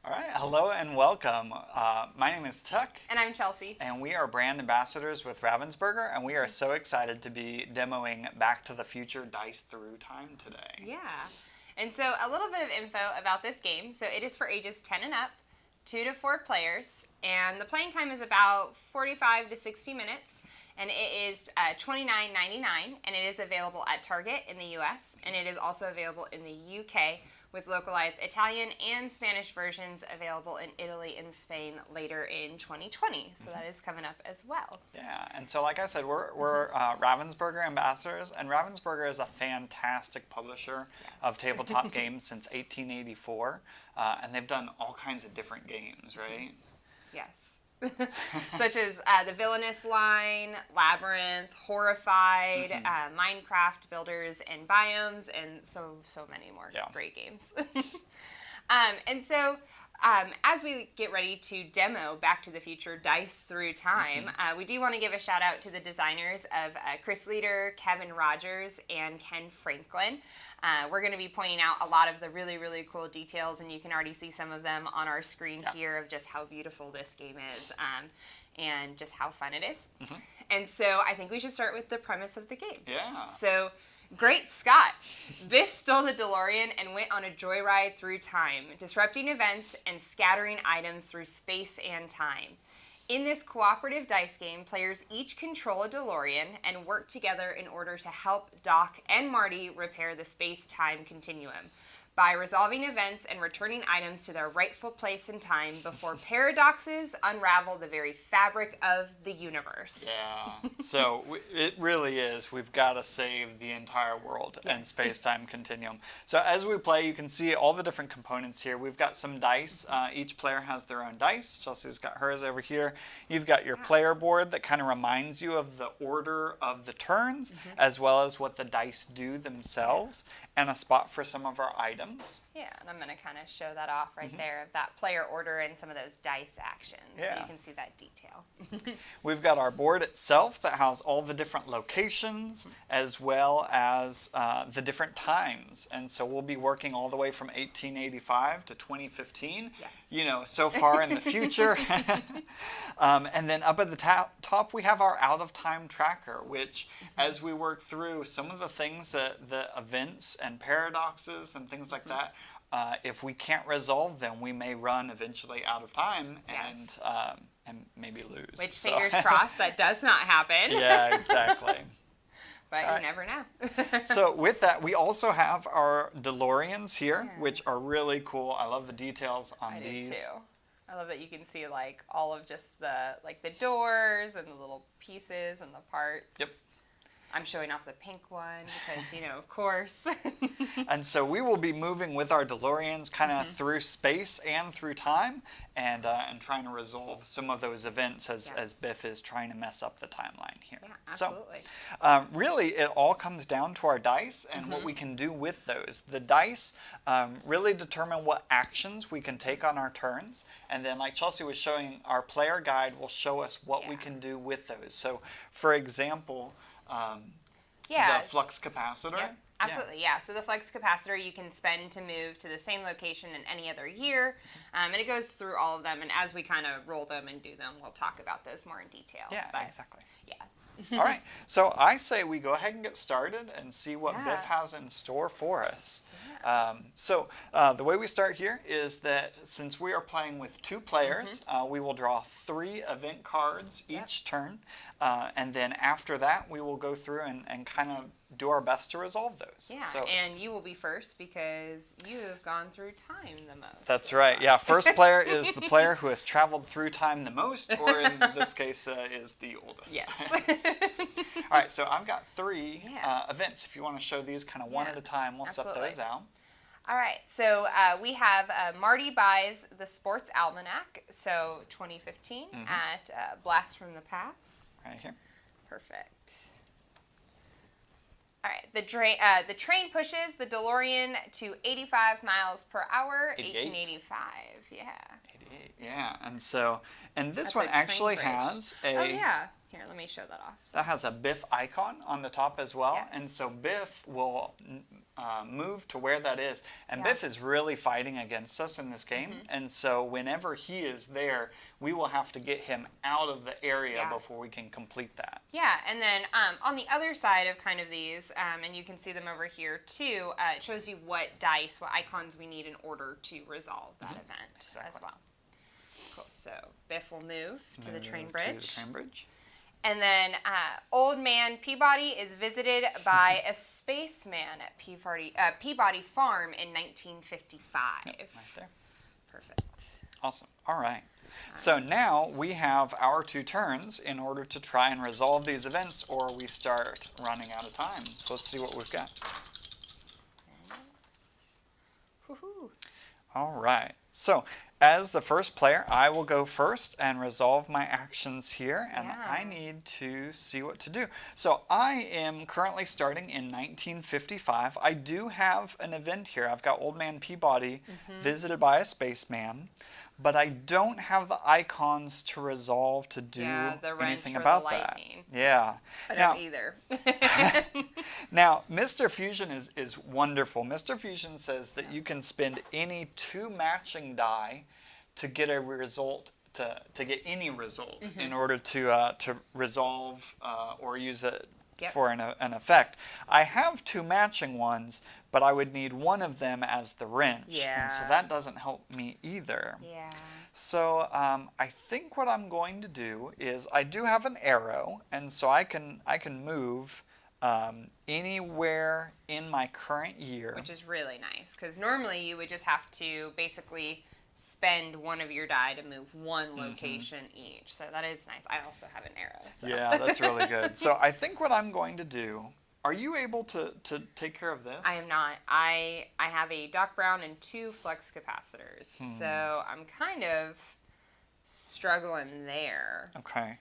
All right, hello and welcome. My name is Tuck. And I'm Chelsea. And we are brand ambassadors with Ravensburger, and we are so excited to be demoing Back to the Future Dice Through Time today. Yeah. And so a little bit of info about this game. So it is for ages 10 and up, 2 to 4 players, and the playing time is about 45 to 60 minutes. And it is $29.99, and it is available at Target in the US, and it is also available in the UK with localized Italian and Spanish versions available in Italy and Spain later in 2020. So that is coming up as well. Yeah, and so like I said, we're Ravensburger ambassadors, and Ravensburger is a fantastic publisher of tabletop games since 1884, and they've done all kinds of different games, right? Yes. Such as the Villainous line, Labyrinth, Horrified, Minecraft Builders and Biomes, and so many more great games. And so as we get ready to demo Back to the Future Dice Through Time, we do want to give a shout out to the designers of Chris Leader, Kevin Rogers, and Ken Franklin. We're going to be pointing out a lot of the really, really cool details, and you can already see some of them on our screen here of just how beautiful this game is and just how fun it is. And so I think we should start with the premise of the game. Yeah. So, Great Scott! Biff stole the DeLorean and went on a joyride through time, disrupting events and scattering items through space and time. In this cooperative dice game, players each control a DeLorean and work together in order to help Doc and Marty repair the space-time continuum by resolving events and returning items to their rightful place in time before paradoxes unravel the very fabric of the universe. Yeah, so it really is. We've got to save the entire world and space-time continuum. So as we play, you can see all the different components here. We've got some dice. Each player has their own dice. Chelsea's got hers over here. You've got your player board that kind of reminds you of the order of the turns, as well as what the dice do themselves, and a spot for some of our items. Yeah, and I'm going to kind of show that off right there, of that player order and some of those dice actions, so you can see that detail. We've got our board itself that has all the different locations as well as the different times. And so we'll be working all the way from 1885 to 2015, you know, so far in the future. And then up at the top we have our out-of-time tracker, which as we work through some of the things that the events and paradoxes and things like that, if we can't resolve them, we may run eventually out of time and maybe lose. Which, fingers crossed, that does not happen. Yeah, exactly. But you never know. So with that, we also have our DeLoreans here, which are really cool. I love the details on these. I do too. I love that you can see like all of just the doors and the little pieces and the parts. Yep. I'm showing off the pink one because, you know, of course. And so we will be moving with our DeLoreans kind of through space and through time and trying to resolve some of those events as Biff is trying to mess up the timeline here. Yeah, absolutely. So really it all comes down to our dice and what we can do with those. The dice really determine what actions we can take on our turns, and then like Chelsea was showing, our player guide will show us what we can do with those. So for example, the flux capacitor. Yep. Absolutely, yeah. So the flux capacitor you can spend to move to the same location in any other year, and it goes through all of them, and as we kind of roll them and do them, we'll talk about those more in detail. Yeah, exactly. Yeah. All right, so I say we go ahead and get started and see what Biff has in store for us. So the way we start here is that since we are playing with 2 players, we will draw 3 event cards each turn, and then after that we will go through and kind of do our best to resolve those. Yeah, so, and you will be first because you have gone through time the most. That's right, yeah. First player is the player who has traveled through time the most, or in this case is the oldest. Yes. All right, so I've got 3 events. If you want to show these kind of one at a time, we'll set those out. All right, so we have Marty buys the Sports Almanac, so 2015 at Blast from the Past. Right here. Perfect. All right, the train pushes the DeLorean to 85 miles per hour, 1885. Yeah. 88. Yeah, and this one actually has a... Oh, yeah. Here, let me show that off. That has a Biff icon on the top as well, and so Biff will move to where that is. And Biff is really fighting against us in this game. And so whenever he is there, we will have to get him out of the area before we can complete that. Yeah, and then on the other side of kind of these, and you can see them over here too, it shows you what dice, what icons we need in order to resolve that event as well. Cool, so Biff will move to the train bridge. And then Old Man Peabody is visited by a spaceman at Peabody Farm in 1955. Yep, right there. Perfect. Awesome. All right. So now we have our 2 turns in order to try and resolve these events, or we start running out of time. So let's see what we've got. Woohoo. All right. So as the first player, I will go first and resolve my actions here, and I need to see what to do. So I am currently starting in 1955. I do have an event here. I've got Old Man Peabody visited by a spaceman, but I don't have the icons to resolve to do anything about that. Yeah. I don't either. Now, Mr. Fusion is wonderful. Mr. Fusion says that you can spend any 2 matching die to get a result, to get any result in order to resolve or use it for an effect. I have 2 matching ones, but I would need one of them as the wrench. And so that doesn't help me either. So I think what I'm going to do is I do have an arrow, and so I can move anywhere in my current year. Which is really nice, because normally you would just have to basically spend one of your die to move one location each. So that is nice. I also have an arrow. So. Yeah, that's really good. So I think what I'm going to do, are you able to take care of this? I am not. I have a Doc Brown and 2 flux capacitors. So I'm kind of struggling there. Okay.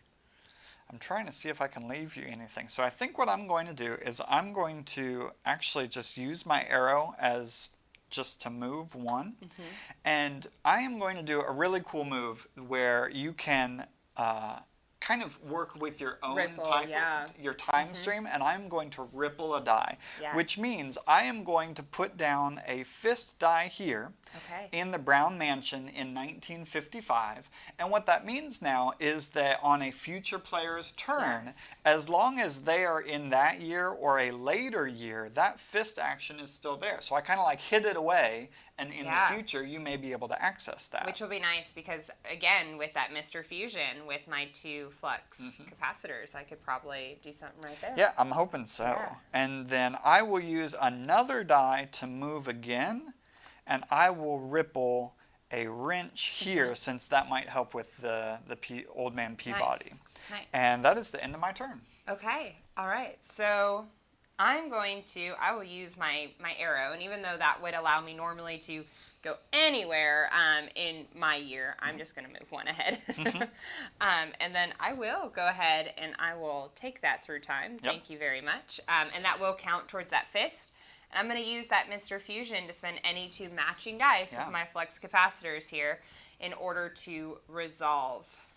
I'm trying to see if I can leave you anything. So I think what I'm going to do is I'm going to actually just use my arrow as just to move 1. And I am going to do a really cool move where you can kind of work with your own your time stream, and I'm going to ripple a die, which means I am going to put down a fist die here in the Brown Mansion in 1955. And what that means now is that on a future player's turn, as long as they are in that year or a later year, that fist action is still there. So I kind of like hid it away, and in the future you may be able to access that. Which will be nice because, again, with that Mr. Fusion, with my 2 flux capacitors, I could probably do something right there. Yeah, I'm hoping so. Yeah. And then I will use another die to move again, and I will ripple a wrench here since that might help with the Old Man Peabody. Nice. And that is the end of my turn. Okay, all right. So I will use my arrow, and even though that would allow me normally to go anywhere in my year, I'm just going to move 1 ahead. And then I will go ahead and I will take that through time. Thank you very much. And that will count towards that fist. And I'm going to use that Mr. Fusion to spend any 2 matching dice with my flux capacitors here in order to resolve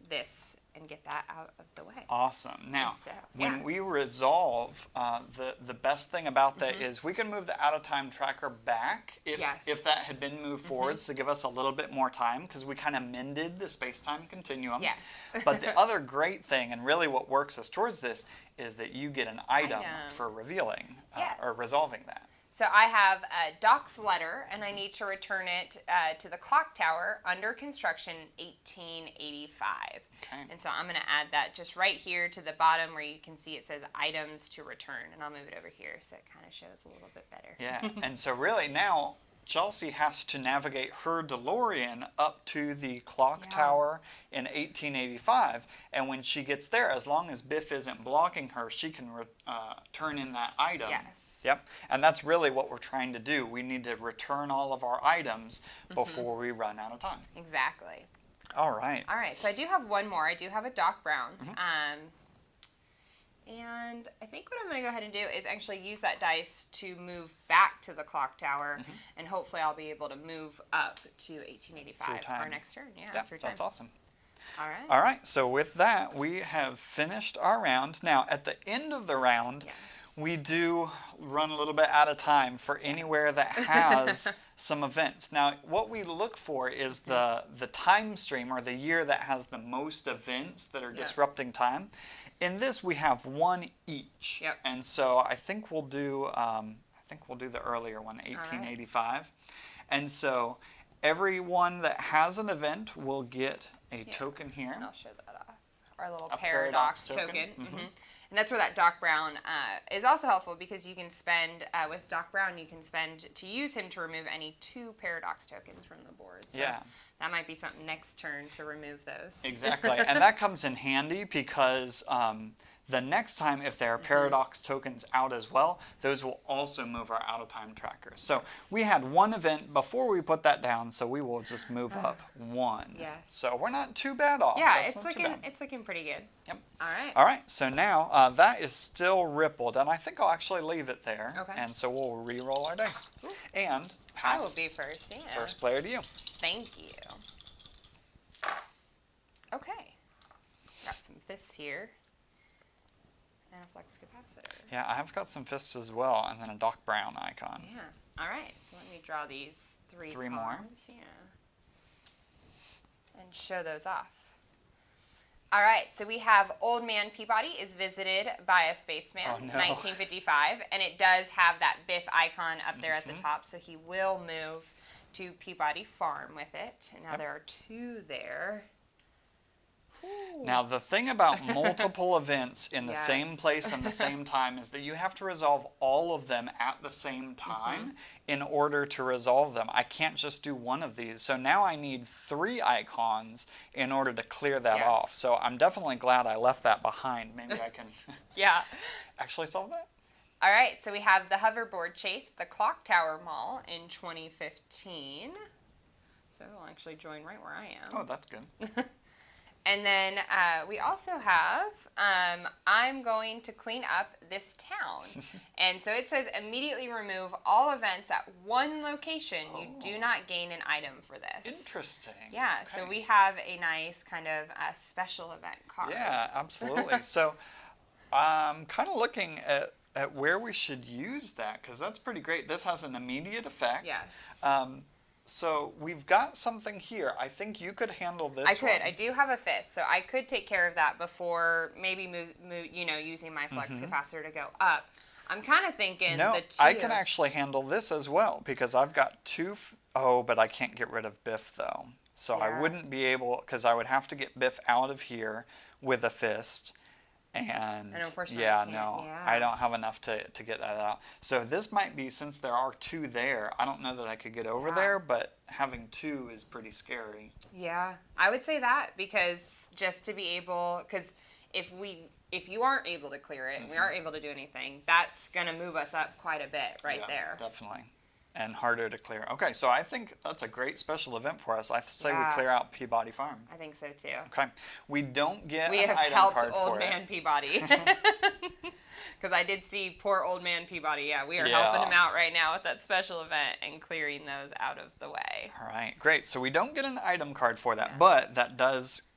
this and get that out of the way. Awesome. Now, when we resolve, the best thing about that is we can move the out-of-time tracker back if that had been moved forwards to give us a little bit more time, because we kind of mended the space-time continuum. But the other great thing, and really what works us towards this, is that you get an item for revealing or resolving that. So I have Doc's letter, and I need to return it to the clock tower under construction 1885. Okay. And so I'm going to add that just right here to the bottom where you can see it says items to return. And I'll move it over here so it kind of shows a little bit better. Yeah, and so really now Chelsea has to navigate her DeLorean up to the clock tower in 1885, and when she gets there, as long as Biff isn't blocking her, she can turn in that item. Yep, and that's really what we're trying to do. We need to return all of our items before we run out of time. Exactly. All right. All right, so I do have one more. I do have a Doc Brown. And I think what I'm going to go ahead and do is actually use that dice to move back to the clock tower, and hopefully I'll be able to move up to 1885 our next turn. Yeah, through time. That's awesome. All right. All right, so with that, we have finished our round. Now, at the end of the round, we do run a little bit out of time for anywhere that has some events. Now, what we look for is the time stream, or the year that has the most events that are disrupting time. In this, we have one each. Yep. And so I think we'll do the earlier one, 1885. Right. And so everyone that has an event will get a token here. And I'll show that off. Our little paradox token. And that's where that Doc Brown is also helpful, because you can spend, with Doc Brown, you can spend to use him to remove any 2 paradox tokens from the board. So that might be something next turn to remove those. Exactly. And that comes in handy because the next time, if there are paradox tokens out as well, those will also move our out-of-time tracker. So we had one event before we put that down, so we will just move up 1. Yes. So we're not too bad off. Yeah, it's looking pretty good. Yep. All right. All right, so now that is still rippled, and I think I'll actually leave it there. Okay. And so we'll re-roll our dice. Ooh. And I will be first, yeah. First player to you. Thank you. Okay. Got some fists here. And a flux capacitor. Yeah, I've got some fists as well, and then a Doc Brown icon. Yeah. All right. So let me draw these 3 more. cards. Yeah. And show those off. All right. So we have Old Man Peabody is visited by a spaceman, 1955, and it does have that Biff icon up there at the top, so he will move to Peabody Farm with it. And now there are 2 there. Ooh. Now, the thing about multiple events in the same place and the same time is that you have to resolve all of them at the same time in order to resolve them. I can't just do one of these. So now I need 3 icons in order to clear that off. So I'm definitely glad I left that behind. Maybe I can actually solve that. All right, so we have the hoverboard chase at the Clock Tower Mall in 2015. So I'll actually join right where I am. Oh, that's good. And then we also have, I'm going to clean up this town. And so it says immediately remove all events at one location. You do not gain an item for this. Interesting. Yeah, okay. So we have a nice kind of special event card. Yeah, absolutely. So I'm kind of looking at where we should use that, because that's pretty great. This has an immediate effect. Yes. So we've got something here. I think you could handle this. I could. I do have a fist, so I could take care of that before maybe using my flux capacitor to go up. I'm kind of thinking the 2. I can actually handle this as well, because I've got 2. But I can't get rid of Biff though. So I wouldn't be able, because I would have to get Biff out of here with a fist. And unfortunately, I don't have enough to get that out. So this might be, since there are 2 there, I don't know that I could get over there, but having 2 is pretty scary. Yeah, I would say that, because just to be able, because if you aren't able to clear it, and we aren't able to do anything, that's going to move us up quite a bit there. Definitely. And harder to clear. Okay, so I think that's a great special event for us. I say we clear out Peabody Farm. I think so too. Okay, we don't get an item card for it. We have helped Old Man Peabody. Because I did see poor Old Man Peabody. Yeah, we are helping him out right now with that special event and clearing those out of the way. All right, great. So we don't get an item card for that, but that does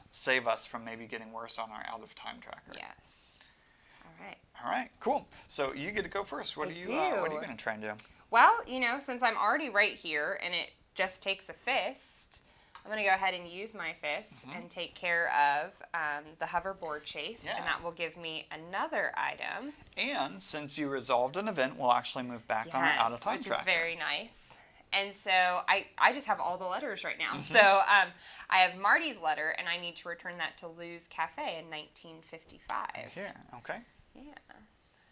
save us from maybe getting worse on our out-of-time tracker. Yes. All right. All right, cool. So you get to go first. What are you going to try and do? Well, since I'm already right here and it just takes a fist, I'm going to go ahead and use my fist and take care of the hoverboard chase, and that will give me another item. And since you resolved an event, we'll actually move back on our out-of-time tracker. Which is very nice. And so I just have all the letters right now. So I have Marty's letter, and I need to return that to Lou's Cafe in 1955. Right here, okay. Yeah.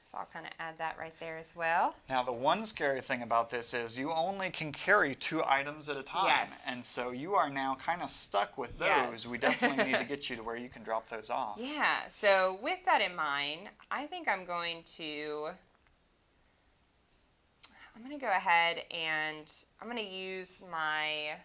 So I'll kind of add that right there as well. Now, the one scary thing about this is you only can carry 2 items at a time. Yes. And so you are now kind of stuck with those. Yes. We definitely need to get you to where you can drop those off. Yeah. So with that in mind, I think I'm going to go ahead and I'm going to use my...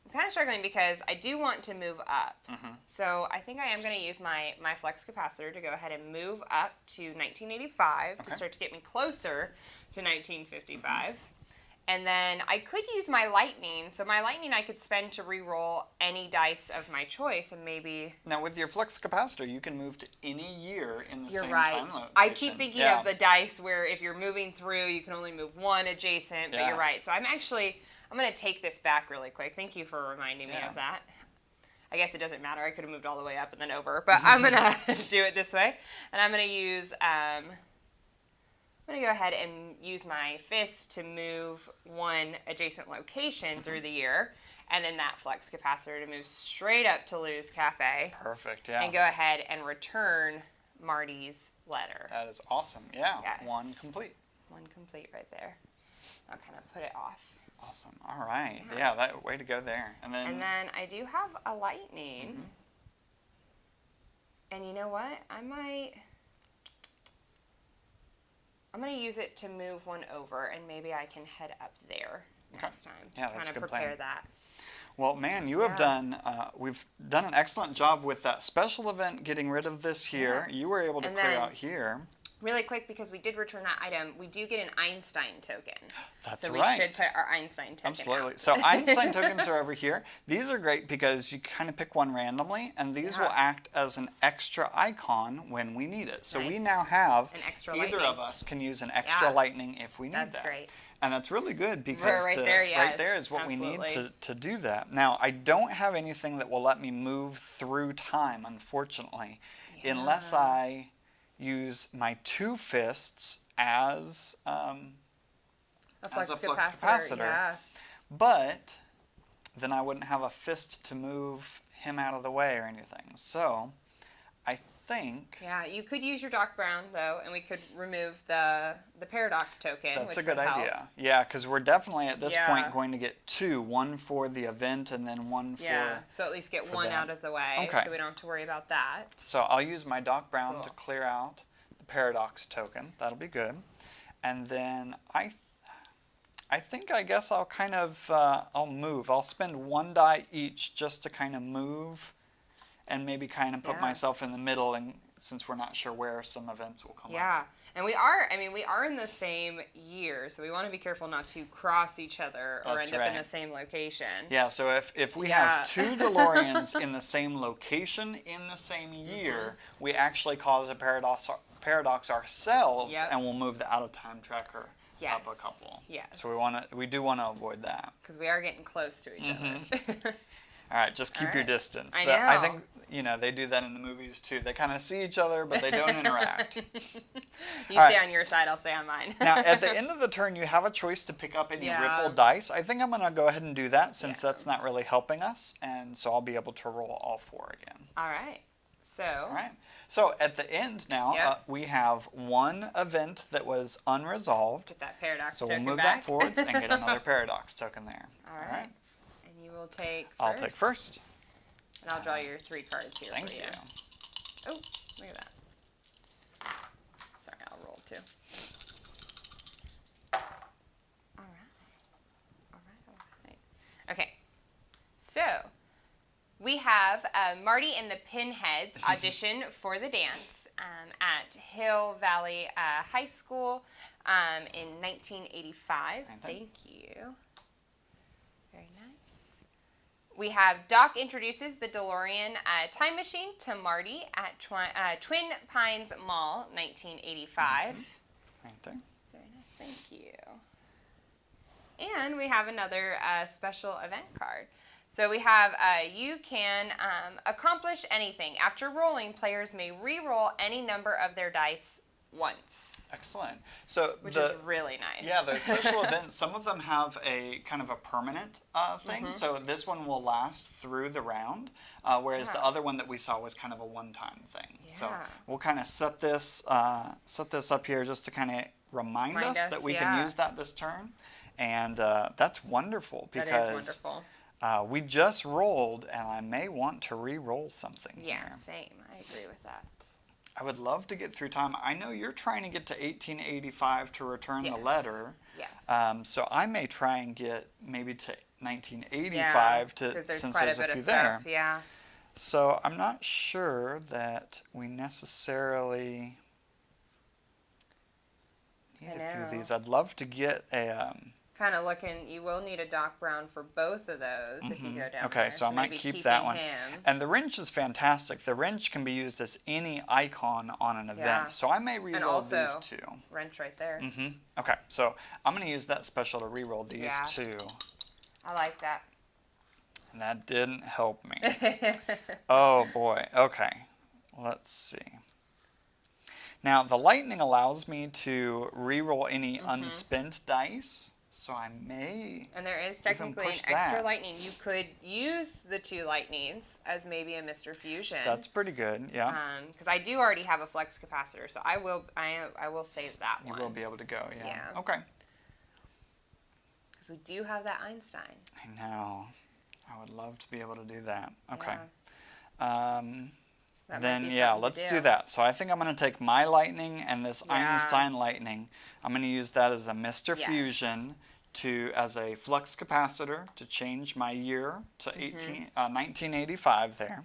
I'm kind of struggling because I do want to move up. So I think I am going to use my flux capacitor to go ahead and move up to 1985 to start to get me closer to 1955. And then I could use my lightning. So my lightning I could spend to re-roll any dice of my choice, and maybe... Now with your flux capacitor, you can move to any year in the same right. time location. I keep thinking of the dice where if you're moving through, you can only move one adjacent, but you're right. So I'm going to take this back really quick. Thank you for reminding me of that. I guess it doesn't matter. I could have moved all the way up and then over, but I'm going to do it this way. And I'm going to use... I'm going to go ahead and use my fist to move one adjacent location through the year, and then that flux capacitor to move straight up to Lou's Cafe. Perfect, yeah. And go ahead and return Marty's letter. That is awesome, yeah. Yes. One complete. One complete right there. I'll kind of put it off. Awesome, all right. Yeah, that way to go there. And then I do have a lightning. And you know what? I'm going to use it to move one over, and maybe I can head up there next time. Yeah, that's a good prepare plan. that. Well, man, you have done, we've done an excellent job with that special event, getting rid of this here. You were able to clear out here. Really quick, because we did return that item, we do get an Einstein token. That's so right. So we should put our Einstein token Absolutely. out. So Einstein tokens are over here. These are great because you kind of pick one randomly, and these will act as an extra icon when we need it. So we now have, an extra either lightning. of us can use an extra lightning if we need that. That's great. And that's really good because right there is what we need to do that. Now, I don't have anything that will let me move through time, unfortunately, unless I use my two fists as a flux capacitor. Yeah. But then I wouldn't have a fist to move him out of the way or anything. So I think... Yeah, you could use your Doc Brown, though, and we could remove the paradox token. That's a good idea. Yeah, because we're definitely at this point going to get two. One for the event and then one for... Yeah, so at least get one out of the way, so we don't have to worry about that. So I'll use my Doc Brown to clear out the paradox token. That'll be good. And then I guess I'll kind of, I'll move. I'll spend one die each just to kind of move and maybe kind of put myself in the middle, and since we're not sure where some events will come up. Yeah, and we are in the same year, so we want to be careful not to cross each other or end up in the same location. Yeah, so if we have two DeLoreans in the same location in the same year, we actually cause a paradox ourselves, and we'll move the out-of-time tracker up a couple. Yes. So we do want to avoid that. Because we are getting close to each other. All right, just keep your distance. I know. I think, they do that in the movies too. They kind of see each other, but they don't interact. You stay on your side, I'll stay on mine. Now, at the end of the turn, you have a choice to pick up any ripple dice. I think I'm going to go ahead and do that since that's not really helping us, and so I'll be able to roll all four again. All right. So at the end now, we have one event that was unresolved. Get that paradox token token we'll move back. that forwards and get another paradox token there. All right. And you will take first. I'll take first. And I'll draw your 3 cards here Thank for you. Oh, look at that. Sorry, I'll roll 2. All right. Okay. So, we have Marty and the Pinheads audition for the dance at Hill Valley High School in 1985. Thank you. Very nice. We have Doc introduces the DeLorean time machine to Marty at Twin Pines Mall, 1985. Right there. Very nice. Thank you. And we have another special event card. So we have, you can accomplish anything. After rolling, players may re-roll any number of their dice once. Excellent. So which is really nice. Yeah, those special events, some of them have a kind of a permanent thing. So this one will last through the round, whereas the other one that we saw was kind of a one-time thing. Yeah. So we'll kind of set this up here just to kind of remind us that we can use that this turn. And that's wonderful because that is wonderful. We just rolled, and I may want to re-roll something here. Same. I agree with that. I would love to get through time. I know you're trying to get to 1885 to return the letter. Yes. So I may try and get maybe to 1985 since there's a few there. Yeah. So I'm not sure that we necessarily need a few of these. I'd love to get a kind of looking, you will need a Doc Brown for both of those if you go down there. Okay, so I might keep that one. Him. And the wrench is fantastic. The wrench can be used as any icon on an event. So I may re-roll these two. Wrench right there. Okay, so I'm going to use that special to re-roll these two. I like that. And that didn't help me. Oh boy. Okay. Let's see. Now the lightning allows me to re-roll any unspent dice, so I may. And there is technically an extra lightning. You could use the 2 lightnings as maybe a Mr. Fusion. That's pretty good. Yeah. Because I do already have a flux capacitor, so I will save that one. You will be able to go. Yeah. Okay. Because we do have that Einstein. I know. I would love to be able to do that. Okay. Then, yeah, let's do that. So I think I'm going to take my lightning and this Einstein lightning. I'm going to use that as a Mr. Fusion as a flux capacitor to change my year to 1985 there.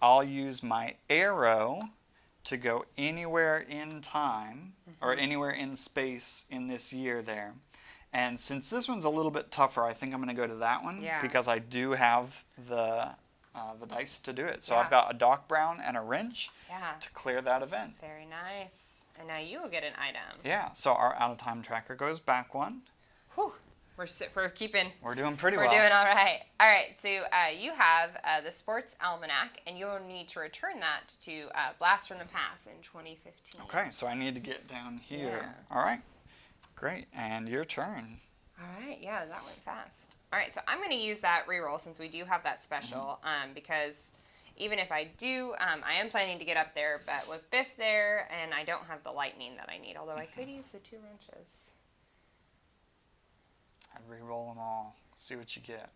I'll use my arrow to go anywhere in time or anywhere in space in this year there. And since this one's a little bit tougher, I think I'm going to go to that one because I do have the dice to do it. So I've got a Doc Brown and a wrench to clear that event. Very nice. And now you will get an item. Yeah, so our out-of-time tracker goes back one. Whew. We're keeping... We're doing pretty well. We're doing all right. All right, so you have the Sports Almanac, and you'll need to return that to Blast from the Past in 2015. Okay, so I need to get down here. All right. Great, and your turn. All right, yeah, that went fast. All right, so I'm going to use that reroll since we do have that special, because even if I do, I am planning to get up there, but with Biff there, and I don't have the lightning that I need, although I could use the 2 wrenches. I'd re-roll them all, see what you get.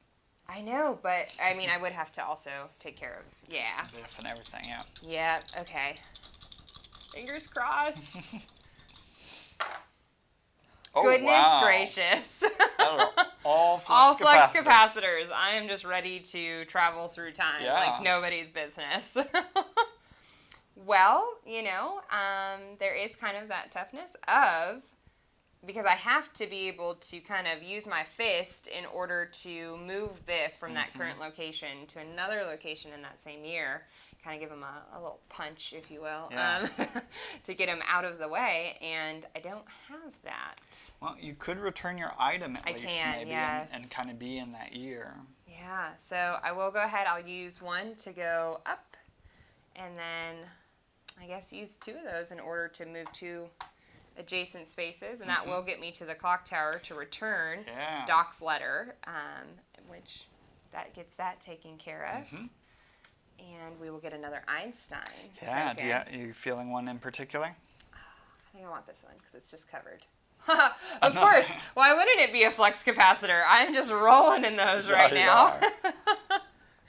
I know, but, I mean, I would have to also take care of, Biff and everything, Yeah, okay. Fingers crossed. Oh, Goodness gracious. All flux capacitors. I am just ready to travel through time like nobody's business. Well, there is kind of that toughness of, because I have to be able to kind of use my fist in order to move Biff from that current location to another location in that same year. Kind of give him a little punch, if you will, to get him out of the way, and I don't have that. Well, you could return your item at least, maybe, and kind of be in that year. Yeah, so I will go ahead. I'll use 1 to go up, and then I guess use 2 of those in order to move to adjacent spaces, and that will get me to the clock tower to return Doc's letter, which that gets that taken care of. And we will get another Einstein. Yeah, are you feeling one in particular? I think I want this one because it's just covered. Of course. Why wouldn't it be a flux capacitor? I'm just rolling in those right now.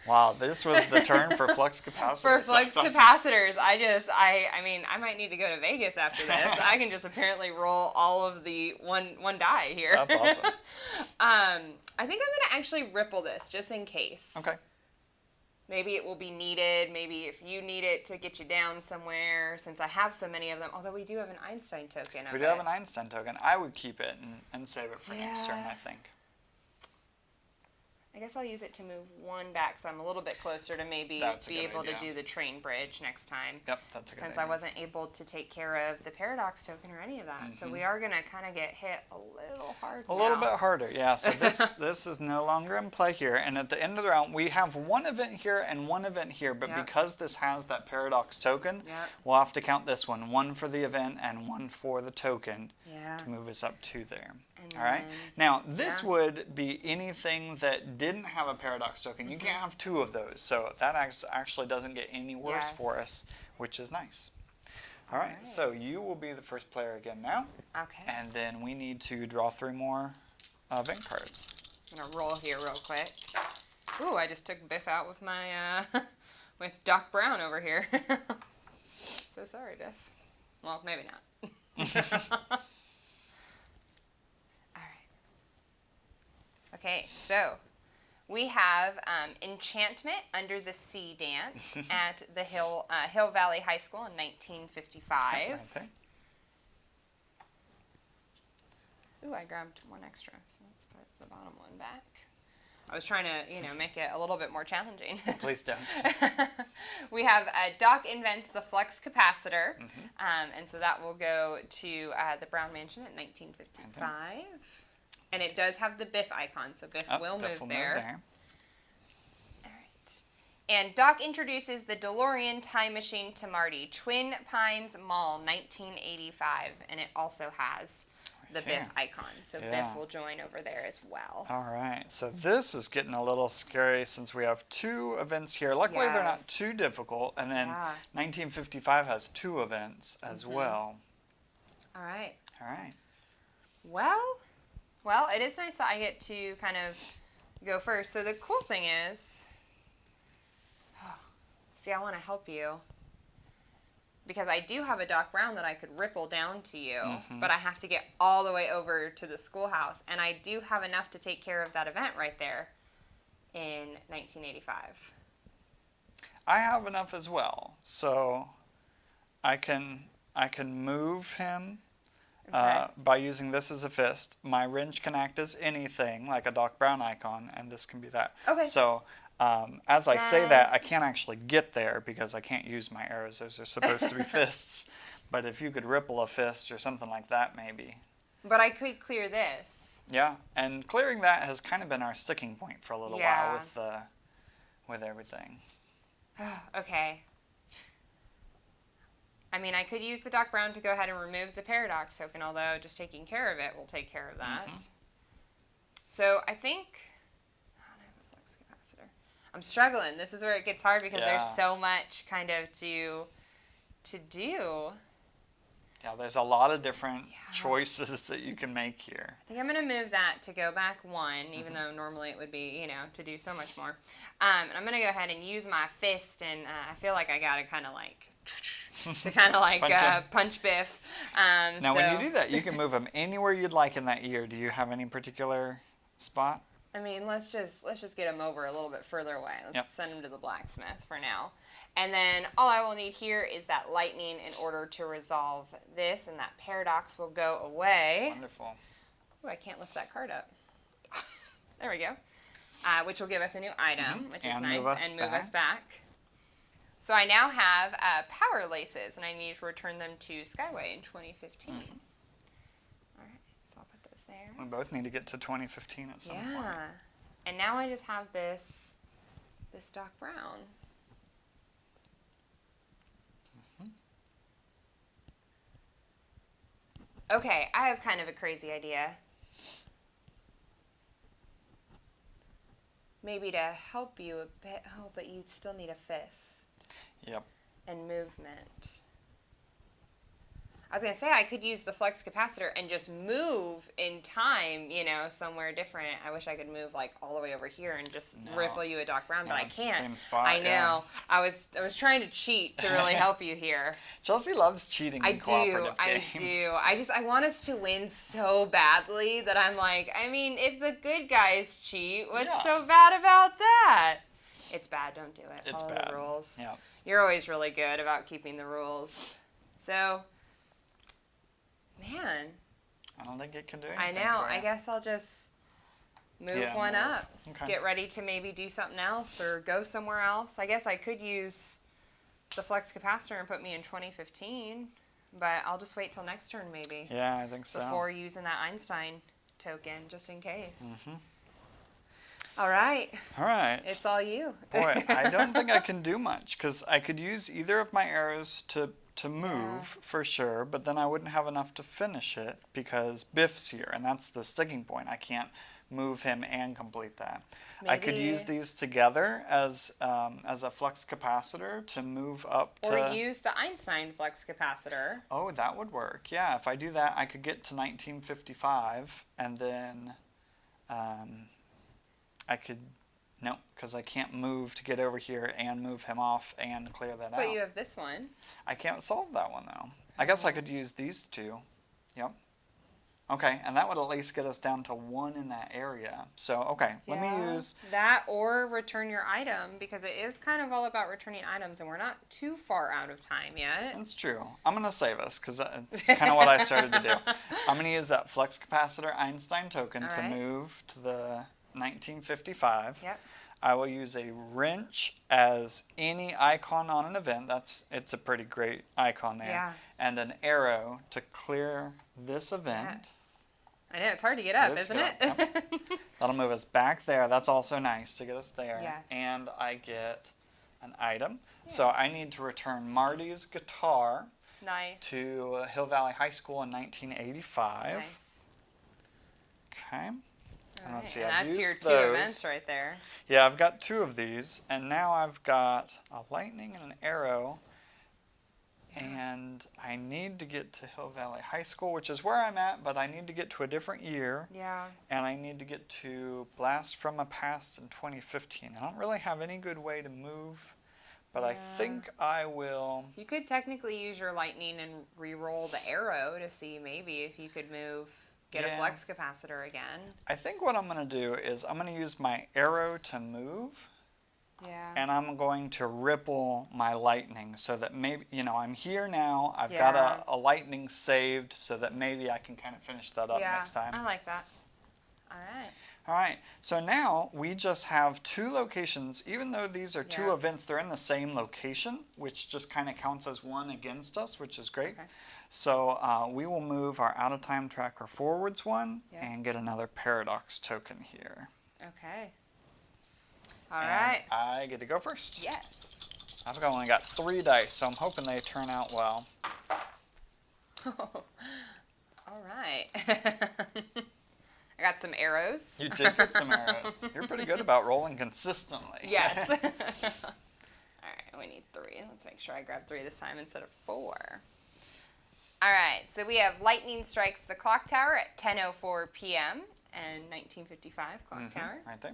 Wow, this was the turn for flux capacitors. For flux capacitors, I mean, I might need to go to Vegas after this. I can just apparently roll all of the one die here. That's awesome. I think I'm going to actually ripple this just in case. Okay. Maybe it will be needed. Maybe if you need it to get you down somewhere, since I have so many of them. Although we do have an Einstein token. We do have an Einstein token. I would keep it and save it for next turn, I think. I guess I'll use it to move 1 back, so I'm a little bit closer to maybe be able to do the train bridge next time. Yep, that's a good idea. Since I wasn't able to take care of the paradox token or any of that. So we are going to kind of get hit a little hard now. A little bit harder, yeah. So this is no longer in play here. And at the end of the round, we have 1 event here and 1 event here. But because this has that paradox token, we'll have to count this one. 1 for the event and 1 for the token to move us up to there. All right. Now, this would be anything that didn't have a paradox token. You can't have 2 of those. So that actually doesn't get any worse for us, which is nice. All right. So you will be the first player again now. Okay. And then we need to draw 3 more event cards. I'm going to roll here real quick. Ooh, I just took Biff out with my, with Doc Brown over here. So sorry, Biff. Well, maybe not. Okay, so we have Enchantment Under the Sea Dance at the Hill Valley High School in 1955. Ooh, I grabbed one extra, so let's put the bottom one back. I was trying to, make it a little bit more challenging. Please don't. We have Doc invents the flux capacitor, and so that will go to the Brown Mansion in 1955. And it does have the Biff icon, so Biff will move there. All right. And Doc introduces the DeLorean time machine to Marty, Twin Pines Mall, 1985, and it also has the Biff icon, so Biff will join over there as well. All right, so this is getting a little scary since we have 2 events here. Luckily, they're not too difficult, and then 1955 has 2 events as well. All right. All right. Well, it is nice that I get to kind of go first. So the cool thing is, see, I want to help you. Because I do have a Doc Brown that I could ripple down to you, but I have to get all the way over to the schoolhouse. And I do have enough to take care of that event right there in 1985. I have enough as well. So I can move him by using this as a fist. My wrench can act as anything, like a Doc Brown icon, and this can be that. Okay. So as I say that, I can't actually get there because I can't use my arrows. Those are supposed to be fists. But if you could ripple a fist or something like that, maybe. But I could clear this. Yeah, and clearing that has kind of been our sticking point for a little while with everything. Okay. I mean, I could use the Doc Brown to go ahead and remove the paradox token, although just taking care of it will take care of that. So I think... I'm struggling. This is where it gets hard because there's so much kind of to do. Yeah, there's a lot of different choices that you can make here. I think I'm going to move that to go back 1, even though normally it would be, to do so much more. And I'm going to go ahead and use my fist, and I feel like I got to kind of like, punch Biff. Now, when you do that, you can move him anywhere you'd like in that year. Do you have any particular spot? I mean, let's just get him over a little bit further away. Let's send him to the blacksmith for now. And then all I will need here is that lightning in order to resolve this, and that paradox will go away. Wonderful. Oh, I can't lift that card up. There we go. Which will give us a new item, which is nice, and move us back. So I now have power laces, and I need to return them to Skyway in 2015. There. We both need to get to 2015 at some point. Yeah. And now I just have this Doc Brown. Okay, I have kind of a crazy idea. Maybe to help you a bit. Oh, but you still need a fist. Yep. And movement. I was going to say I could use the flux capacitor and just move in time, somewhere different. I wish I could move like all the way over here and just ripple you a Doc Brown, but I can't. It's the same spot, I know. Yeah. I was trying to cheat to really help you here. Chelsea loves cheating in cooperative games. I do. I want us to win so badly that I'm like, I mean, if the good guys cheat, what's so bad about that? It's bad. Don't do it. It's Follow bad. The rules. Yeah. You're always really good about keeping the rules. So... Man. I don't think it can do anything. I know. I guess I'll just move one up. Okay. Get ready to maybe do something else or go somewhere else. I guess I could use the flux capacitor and put me in 2015, but I'll just wait till next turn maybe. Yeah, I think so. Before using that Einstein token, just in case. All right. All right. It's all you. Boy, I don't think I can do much because I could use either of my arrows to move for sure, but then I wouldn't have enough to finish it because Biff's here, and that's the sticking point. I can't move him and complete that. Maybe. I could use these together as a flux capacitor to move up to... Or use the Einstein flux capacitor. Oh, that would work. Yeah, if I do that, I could get to 1955, and then I could... No, because I can't move to get over here and move him off and clear that out. But you have this one. I can't solve that one, though. I guess I could use these two. Yep. Okay, and that would at least get us down to 1 in that area. So, okay, let me use... that or return your item, because it is kind of all about returning items, and we're not too far out of time yet. That's true. I'm going to save us, because it's kind of what I started to do. I'm going to use that flux capacitor Einstein token to move to the 1955. Yep. I will use a wrench as any icon on an event. It's a pretty great icon there. Yeah. And an arrow to clear this event. Yes. I know, it's hard to get up, isn't it? Yep. That'll move us back there. That's also nice to get us there. Yes. And I get an item. Yeah. So I need to return Marty's guitar to Hill Valley High School in 1985. Nice. Okay. And let's see, and I've that's used your those. 2 events right there. Yeah, I've got 2 of these, and now I've got a lightning and an arrow, and I need to get to Hill Valley High School, which is where I'm at, but I need to get to a different year. Yeah. And I need to get to Blast from a Past in 2015. I don't really have any good way to move, but I think I will... You could technically use your lightning and re-roll the arrow to see maybe if you could move... Get a flux capacitor again. I think what I'm going to do is I'm going to use my arrow to move. Yeah. And I'm going to ripple my lightning so that maybe, I'm here now. I've got a lightning saved so that maybe I can kind of finish that up next time. I like that. All right. All right. So now we just have 2 locations. Even though these are 2 events, they're in the same location, which just kind of counts as 1 against us, which is great. Okay. So we will move our out-of-time tracker forwards 1 and get another paradox token here. Okay. All right. I get to go first. Yes. I've only got 3 dice, so I'm hoping they turn out well. All right. I got some arrows. You did get some arrows. You're pretty good about rolling consistently. Yes. All right, we need 3. Let's make sure I grab 3 this time instead of 4. All right, so we have lightning strikes the clock tower at 10:04 p.m. and 1955 clock tower. Right there.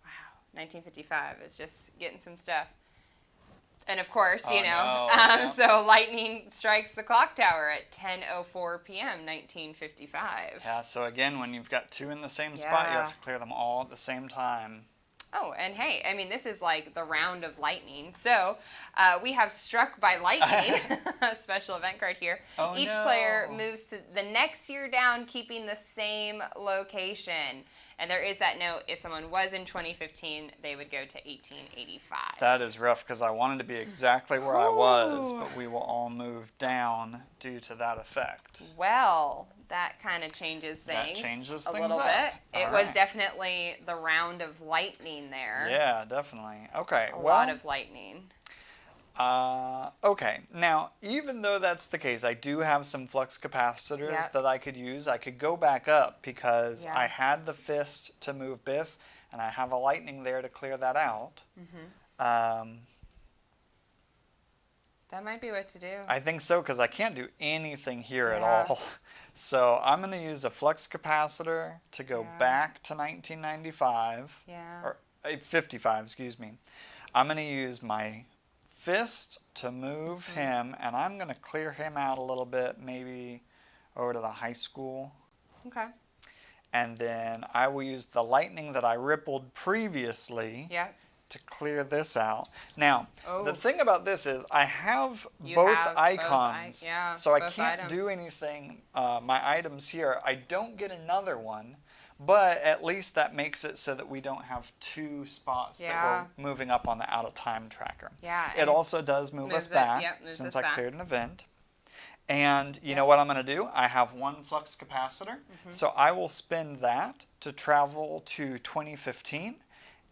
Wow, 1955 is just getting some stuff. And of course, so lightning strikes the clock tower at 10:04 p.m. 1955. Yeah, so again, when you've got 2 in the same spot, you have to clear them all at the same time. Oh, and hey, I mean, this is like the round of lightning. So we have struck by lightning, a special event card here. Oh, Each player moves to the next year down, keeping the same location. And there is that note, if someone was in 2015, they would go to 1885. That is rough because I wanted to be exactly where I was, but we will all move down due to that effect. Well, that kind of changes things. That changes a things little up. bit. It was definitely the round of lightning there. Yeah, definitely. Okay. A lot of lightning. Okay, now even though that's the case, I do have some flux capacitors that I could use. I could go back up because I had the fist to move Biff, and I have a lightning there to clear that out. That might be what to do. I think so, because I can't do anything here at all. So I'm going to use a flux capacitor to go back to 1995, or 55, excuse me. I'm going to use my fist to move him, and I'm going to clear him out a little bit, maybe over to the high school. Okay. And then I will use the lightning that I rippled previously to clear this out. Now, the thing about this is I have both icons, so I can't do anything. My items here, I don't get another one. But at least that makes it so that we don't have 2 spots that we're moving up on the out-of-time tracker. Yeah. It also does move us back since I cleared an event. And you know what I'm going to do? I have 1 flux capacitor, so I will spend that to travel to 2015.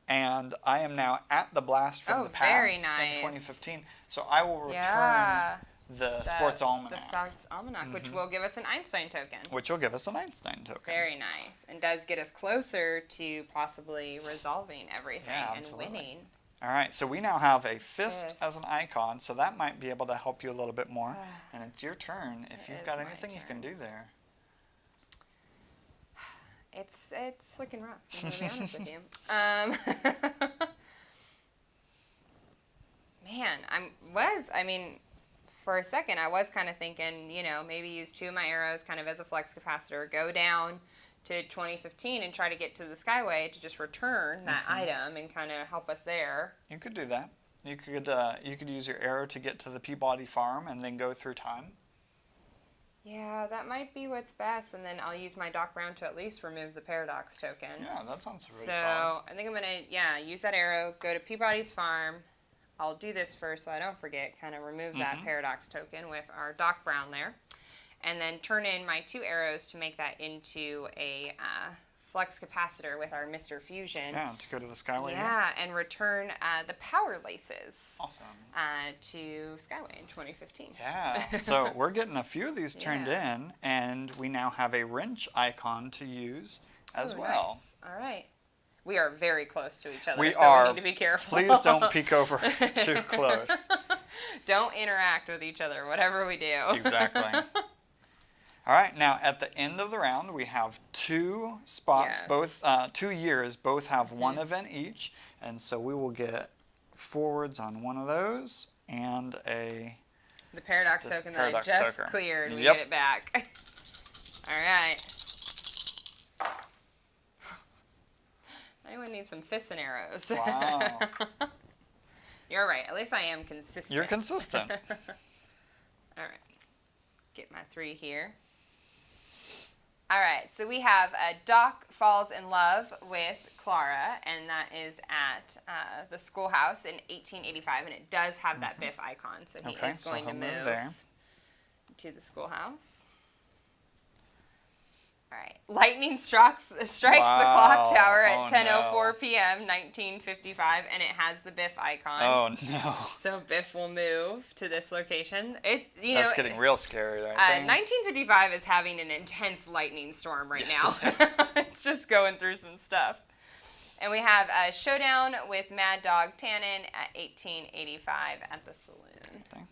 And I am now at the blast from the past in 2015. So I will return the Sports Almanac. The Sports Almanac, which will give us an Einstein token. Which will give us an Einstein token. Very nice. And does get us closer to possibly resolving everything and winning. All right, so we now have a fist as an icon, so that might be able to help you a little bit more. And it's your turn if you've got anything you can do there. It's looking rough, I'm going to be honest with you. Man, for a second, I was kind of thinking, maybe use 2 of my arrows kind of as a flux capacitor, go down to 2015 and try to get to the Skyway to just return that item and kind of help us there. You could do that. You could use your arrow to get to the Peabody farm and then go through time. Yeah, that might be what's best, and then I'll use my Doc Brown to at least remove the paradox token. Yeah, that sounds really so solid. I think I'm gonna use that arrow, go to Peabody's farm. I'll do this first so I don't forget. Kind of remove that paradox token with our Doc Brown there, and then turn in my 2 arrows to make that into a flux capacitor with our Mr. Fusion. Yeah, to go to the Skyway. Yeah, and return the power laces. Awesome. To Skyway in 2015. Yeah, so we're getting a few of these turned in, and we now have a wrench icon to use as well. Nice. All right. We are very close to each other, We so are. we need to be careful. Please don't peek over too close. Don't interact with each other, whatever we do. Exactly. All right, now at the end of the round, we have 2 spots, both 2 years, both have 1 event each, and so we will get forwards on one of those and the paradox token that I paradox just token. cleared. We Yep. get it back. All right. Anyone needs some fists and arrows? Wow. You're right. At least I am consistent. You're consistent. All right. Get my 3 here. All right, so we have Doc falls in love with Clara, and that is at the schoolhouse in 1885, and it does have that Biff icon, so he is going to move there to the schoolhouse. All right, lightning strikes the clock tower at 10:04 p.m. 1955, and it has the Biff icon. Oh no! So Biff will move to this location. That's getting real scary, right? 1955 is having an intense lightning storm right now. It's just going through some stuff. And we have a showdown with Mad Dog Tannen at 1885 at the saloon. Okay.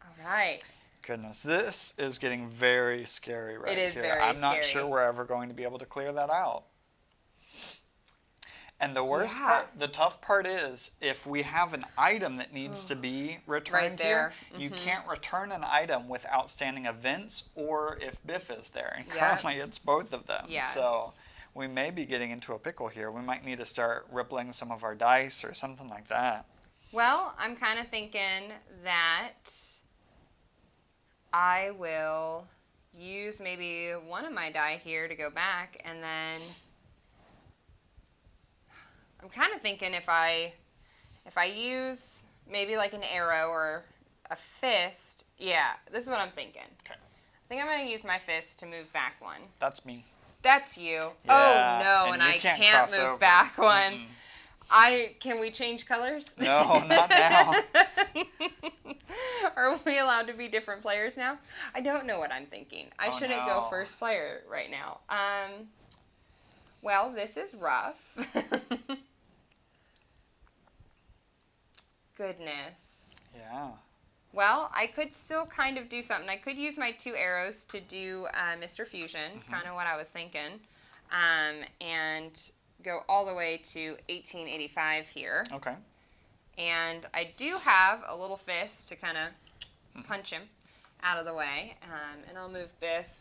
All right. Goodness, this is getting very scary right here. It is very I'm not scary. sure we're ever going to be able to clear that out. And the worst part, the tough part is, if we have an item that needs to be returned here, you can't return an item with outstanding events or if Biff is there. And currently it's both of them. Yes. So we may be getting into a pickle here. We might need to start rippling some of our dice or something like that. Well, I'm kind of thinking that I will use maybe one of my die here to go back, and then I'm kind of thinking if I use maybe like an arrow or a fist, this is what I'm thinking. Okay. I think I'm going to use my fist to move back 1. That's me. That's you. Yeah, oh no, and you I can't can't cross move over. back 1. Can we change colors? No, not now. Are we allowed to be different players now? I don't know what I'm thinking. I shouldn't go no. first player right now. Well, this is rough. Goodness. Yeah. Well, I could still kind of do something. I could use my 2 arrows to do Mr. Fusion, kind of what I was thinking, and go all the way to 1885 here. Okay. And I do have a little fist to kind of punch him out of the way. And I'll move Biff,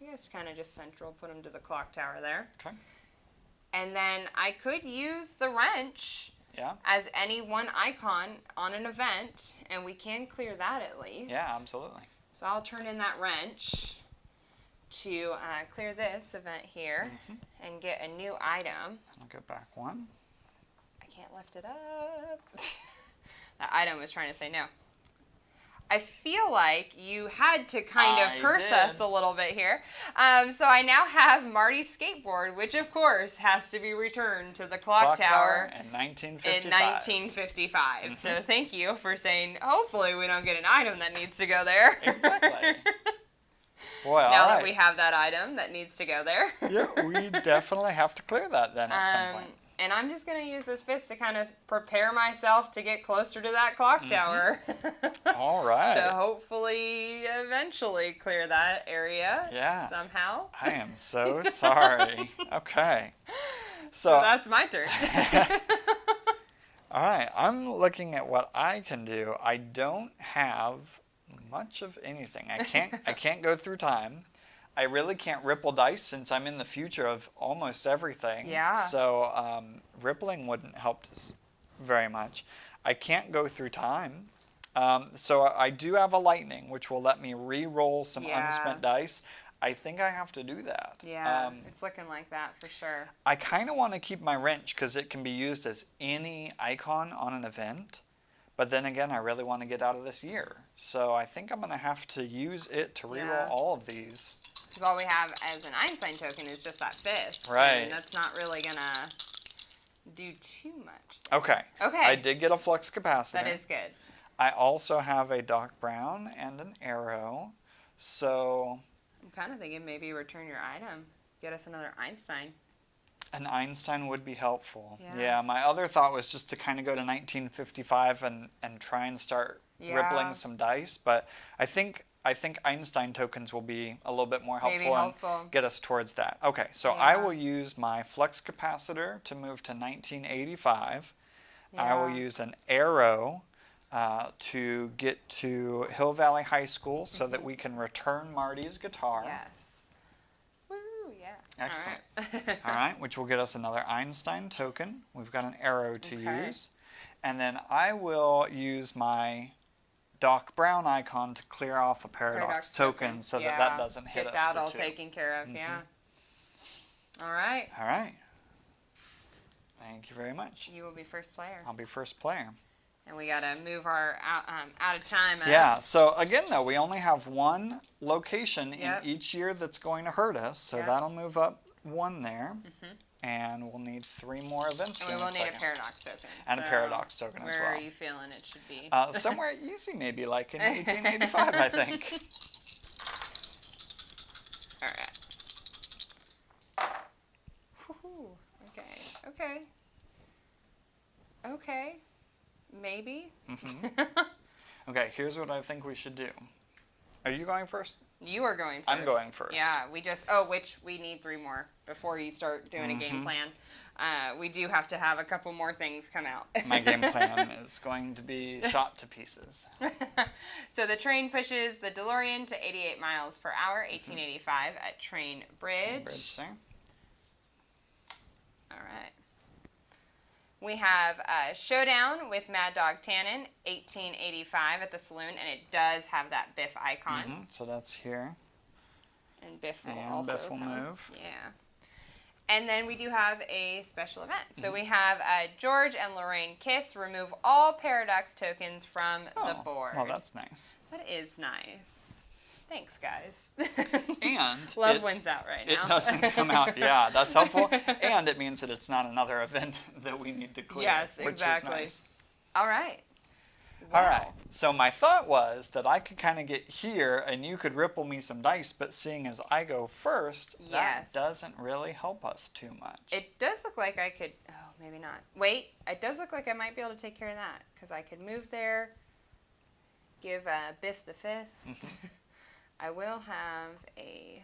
I guess kind of just central, put him to the clock tower there. Okay. And then I could use the wrench as any one icon on an event, and we can clear that at least. Yeah, absolutely. So I'll turn in that wrench to clear this event here and get a new item. I'll get back 1. I can't lift it up. That item was trying to say no. I feel like you had to kind of curse us a little bit here. So I now have Marty's skateboard, which of course has to be returned to the clock tower in 1955. In 1955. So thank you for saying, hopefully we don't get an item that needs to go there. Exactly. Boy, now that we have that item that needs to go there. Yeah, we definitely have to clear that then at some point. And I'm just going to use this fist to kind of prepare myself to get closer to that clock tower. All right. To hopefully eventually clear that area somehow. I am so sorry. Okay. So that's my turn. All right, I'm looking at what I can do. I don't have much of anything. I can't go through time. I really can't ripple dice since I'm in the future of almost everything. Yeah. So rippling wouldn't help us very much. I can't go through time. So I do have a lightning, which will let me re-roll some unspent dice. I think I have to do that. Yeah, it's looking like that for sure. I kind of want to keep my wrench because it can be used as any icon on an event. But then again, I really want to get out of this year. So I think I'm going to have to use it to reroll all of these. Because all we have as an Einstein token is just that fist. Right. And that's not really going to do too much there. Okay. I did get a flux capacitor. That is good. I also have a Doc Brown and an arrow. So I'm kind of thinking maybe return your item. Get us another Einstein. An Einstein would be helpful. Yeah. My other thought was just to kind of go to 1955 and try and start rippling some dice. But I think Einstein tokens will be a little bit more helpful, and get us towards that. Okay, so I will use my flux capacitor to move to 1985. I will use an arrow to get to Hill Valley High School so that we can return Marty's guitar. Yes. Woo, yeah. Excellent. All right, which will get us another Einstein token. We've got an arrow to use. And then I will use my Doc Brown icon to clear off a paradox token so that doesn't hit us. Get that all taken care of, yeah. All right. All right. Thank you very much. You will be first player. I'll be first player. And we got to move our out of time. Yeah, so again, though, we only have one location in each year that's going to hurt us, so that'll move up one there. And we'll need 3 more events. And we will need a paradox token. And a paradox token as well. Where are you feeling it should be? Somewhere easy, maybe, like in 1885, I think. All right. Okay. Maybe. Okay, here's what I think we should do. Are you going first? You are going first. I'm going first. Yeah, which we need 3 more before you start doing a game plan. We do have to have a couple more things come out. My game plan is going to be shot to pieces. So the train pushes the DeLorean to 88 miles per hour, 1885 at Train Bridge. Train Bridge there. All right. We have Showdown with Mad Dog Tannen, 1885 at the Saloon, and it does have that Biff icon. So that's here. And Biff will move. Yeah. And then we do have a special event. So we have George and Lorraine Kiss remove all paradox tokens from the board. Well, that's nice. That is nice. Thanks, guys. And Love wins out right now. It doesn't come out. Yeah, that's helpful. And it means that it's not another event that we need to clear. Yes, exactly. Which is nice. All right. Wow. All right. So my thought was that I could kind of get here and you could ripple me some dice, but seeing as I go first, that doesn't really help us too much. It does look like I could, maybe not. Wait, it does look like I might be able to take care of that because I could move there, give Biff the fist. I will have a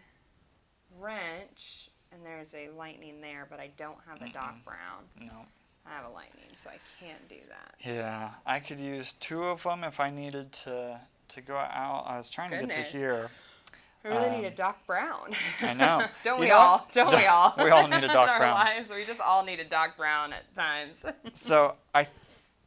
wrench, and there's a lightning there, but I don't have a Doc Brown. No. I have a lightning, so I can't do that. Yeah, I could use 2 of them if I needed to go out. I was trying to get to here. We really need a Doc Brown. I know. Don't we all? We all need a Doc In Brown. our lives, we just all need a Doc Brown at times. So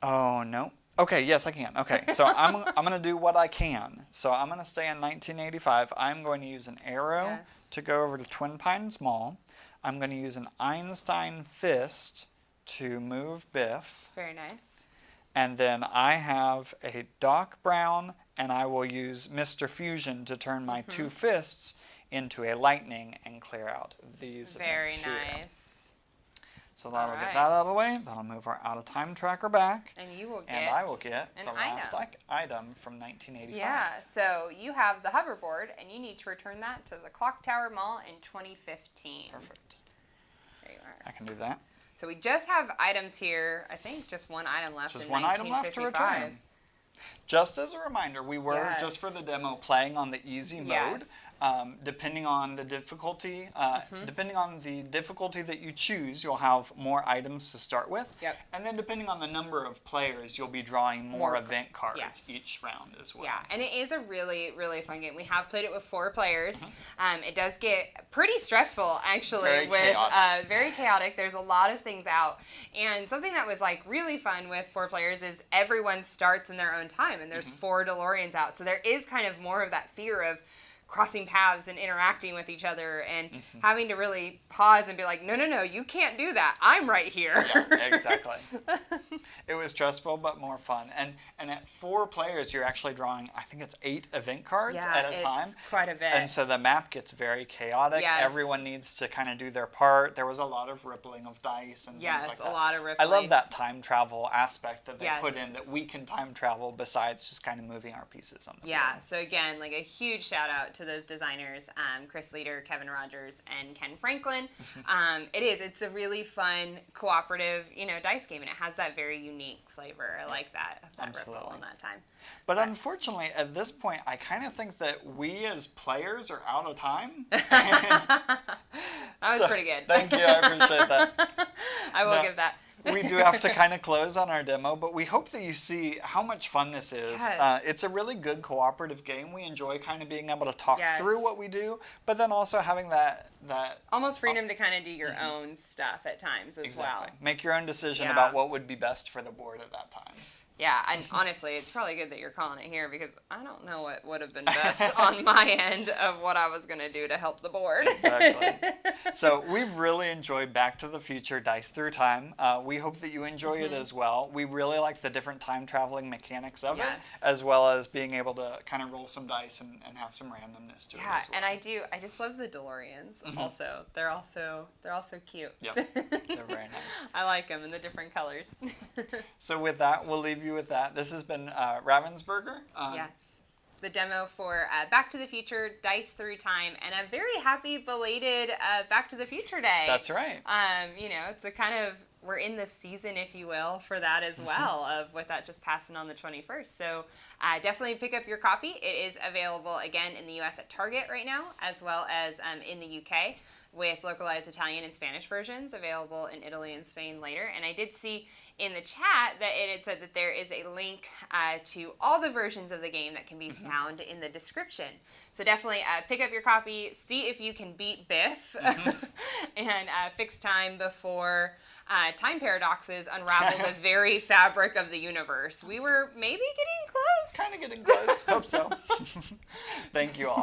oh no. Okay, yes, I can. Okay, so I'm going to do what I can. So I'm going to stay in 1985. I'm going to use an arrow to go over to Twin Pines Mall. I'm going to use an Einstein fist to move Biff. Very nice. And then I have a Doc Brown, and I will use Mr. Fusion to turn my 2 fists into a lightning and clear out these events here. Very nice. So that'll get that out of the way. That'll move our out-of-time tracker back. And you will get And I will get an the last item from 1985. Yeah, so you have the hoverboard, and you need to return that to the Clock Tower Mall in 2015. Perfect. There you are. I can do that. So we just have items here. I think just one item left. Just one item left to return. Just as a reminder, we were, just for the demo, playing on the easy mode. Depending on the difficulty, that you choose, you'll have more items to start with. And then depending on the number of players, you'll be drawing more event cards each round as well. Yeah, and it is a really, really fun game. We have played it with 4 players. It does get pretty stressful, actually. Very chaotic. There's a lot of things out. And something that was like really fun with 4 players is everyone starts in their own time, and there's 4 DeLoreans out. So there is kind of more of that fear of crossing paths and interacting with each other and having to really pause and be like, no, you can't do that. I'm right here. Yeah, exactly. It was stressful, but more fun. And at 4 players, you're actually drawing, I think it's 8 event cards at a time. Quite a bit. And so the map gets very chaotic. Yes. Everyone needs to kind of do their part. There was a lot of rippling of dice and things like that. Yes, a lot of rippling. I love that time travel aspect that they put in, that we can time travel besides just kind of moving our pieces on the board. So again, like a huge shout out to those designers, Chris Leader, Kevin Rogers, and Ken Franklin. It's a really fun, cooperative, dice game, and it has that very unique flavor. I like that ripple in that time. But unfortunately, at this point, I kind of think that we as players are out of time. That was pretty good. Thank you, I appreciate that. I will give that. We do have to kind of close on our demo, but we hope that you see how much fun this is. Yes. It's a really good cooperative game. We enjoy kind of being able to talk through what we do, but then also having that almost freedom to kind of do your own stuff at times as well. Make your own decision about what would be best for the board at that time. Yeah, and honestly, it's probably good that you're calling it here, because I don't know what would have been best on my end of what I was going to do to help the board. Exactly. So we've really enjoyed Back to the Future Dice Through Time. We hope that you enjoy it as well. We really like the different time traveling mechanics of it, as well as being able to kind of roll some dice and have some randomness to it as well. And I just love the DeLoreans also. They're also cute. Yep, they're very nice. I like them in the different colors. So with that, we'll leave you with that. This has been Ravensburger. Yes. The demo for Back to the Future Dice Through Time, and a very happy belated Back to the Future Day. That's right. It's a kind of, we're in the season, if you will, for that as well, with that just passing on the 21st. So definitely pick up your copy. It is available, again, in the U.S. at Target right now, as well as in the U.K., with localized Italian and Spanish versions available in Italy and Spain later. And I did see in the chat that it had said that there is a link to all the versions of the game that can be found in the description. So definitely pick up your copy, see if you can beat Biff, and fix time before time paradoxes unravel the very fabric of the universe. We were maybe getting close. Kind of getting close. Hope so. Thank you all.